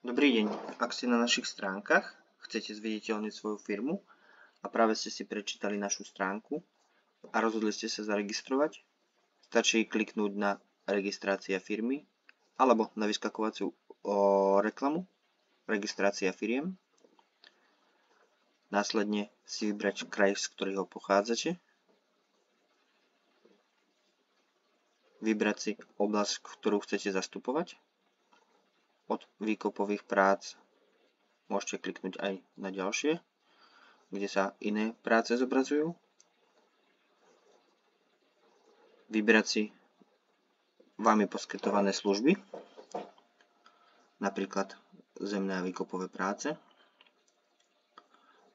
Dobrý deň, ak ste na našich stránkach, chcete zviditeľniť svoju firmu a práve ste si prečítali našu stránku a rozhodli ste sa zaregistrovať, stačí kliknúť na registrácia firmy alebo na vyskakovaciu reklamu registrácia firiem, následne si vybrať kraj, z ktorého pochádzate, vybrať si oblasť, ktorú chcete zastupovať. Od výkopových prác môžete kliknúť aj na ďalšie, kde sa iné práce zobrazujú. Vybrať si vami poskytované služby, napríklad zemné a výkopové práce.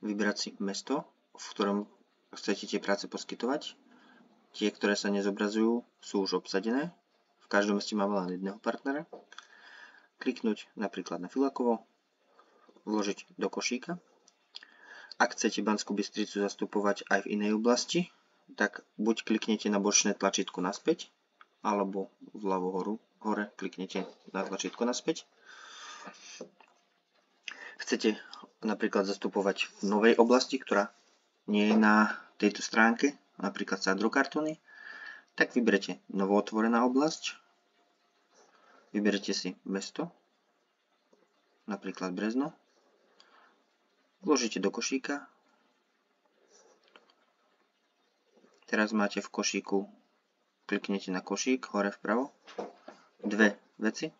Vybrať si mesto, v ktorom chcete tie práce poskytovať. Tie, ktoré sa nezobrazujú, sú už obsadené. V každom meste máme len jedného partnera. Kliknúť napríklad na Filakovo, vložiť do košíka. Ak chcete Banskú Bystricu zastupovať aj v inej oblasti, tak buď kliknete na bočné tlačítko naspäť, alebo vľavo hore kliknete na tlačítko naspäť. Chcete napríklad zastupovať v novej oblasti, ktorá nie je na tejto stránke, napríklad sádrokartóny, tak vyberete novootvorená oblasť. Vyberete si mesto, napríklad Brezno, vložíte do košíka. Teraz máte v košíku, kliknete na košík hore vpravo, dve veci.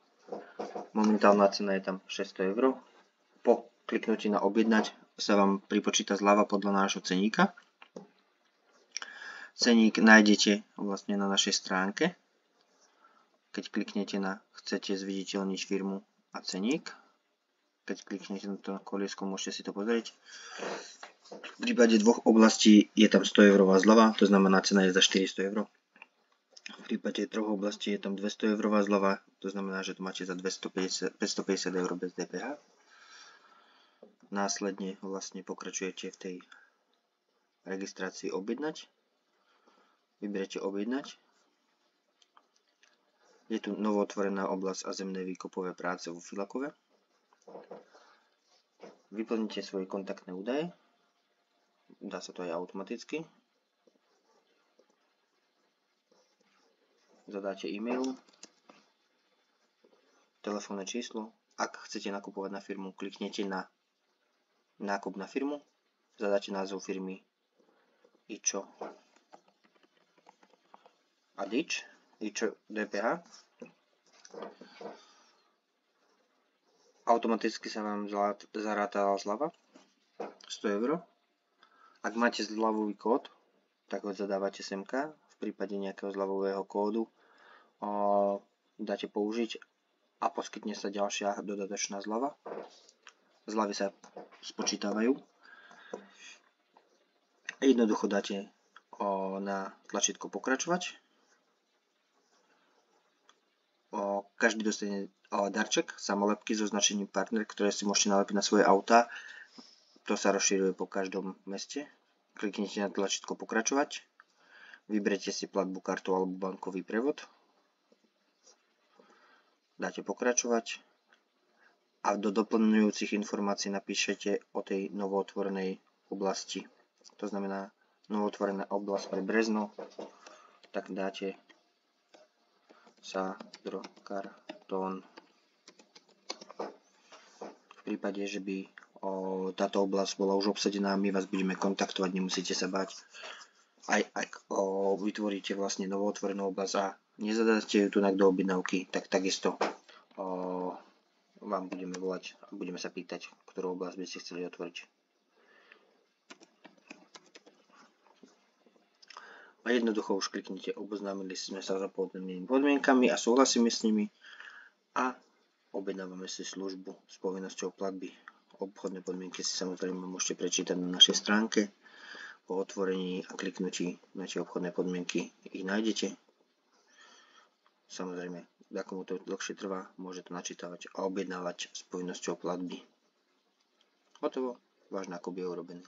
Momentálna cena je tam 600 €. Po kliknutí na objednať sa vám pripočíta zľava podľa nášho ceníka. Ceník nájdete vlastne na našej stránke. Keď kliknete na chcete zviditeľniť firmu a ceník, keď kliknete na to koliesko, môžete si to pozrieť. V prípade dvoch oblastí je tam 100 € zľava, to znamená cena je za 400 €. V prípade troch oblastí je tam 200 € zľava, to znamená, že to máte za 550 € bez DPH. Následne vlastne pokračujete v tej registrácii objednať. Vyberete objednať. Je tu novootvorená oblasť a zemné výkopové práce vo Filakove. Vyplníte svoje kontaktné údaje. Dá sa to aj automaticky. Zadáte e-mail, telefónne číslo. Ak chcete nakupovať na firmu, kliknete na nákup na firmu. Zadáte názov firmy IČO a IČO DPH. Automaticky sa vám zarátala zľava 100 €. Ak máte zľavový kód, tak ho zadávate semka. V prípade nejakého zľavového kódu dáte použiť a poskytne sa ďalšia dodatočná zľava. Zľavy sa spočítavajú. Jednoducho dáte na tlačítko pokračovať. Každý dostane darček, samolepky so značením partner, ktoré si môžete nalepiť na svoje autá. To sa rozšíruje po každom meste. Kliknite na tlačítko pokračovať. Vyberete si platbu kartou alebo bankový prevod. Dáte pokračovať. A do doplňujúcich informácií napíšete o tej novootvorenej oblasti. To znamená novootvorená oblasť pre Brezno. Tak dáte sádrokartón. V prípade, že by táto oblasť bola už obsadená, my vás budeme kontaktovať, nemusíte sa báť. Aj ak vytvoríte vlastne novootvorenú oblasť a nezadáte ju tu do objednávky, tak takisto vám budeme volať a budeme sa pýtať, ktorú oblasť by ste chceli otvoriť. A jednoducho už kliknite oboznámili sme sa s podmienkami a súhlasíme s nimi a objednávame si službu s povinnosťou platby. Obchodné podmienky si samozrejme môžete prečítať na našej stránke. Po otvorení a kliknutí na tie obchodné podmienky ich nájdete. Samozrejme, komu to dlhšie trvá, môže to načítavať a objednávať s povinnosťou platby. Hotovo, váš nákup je urobený.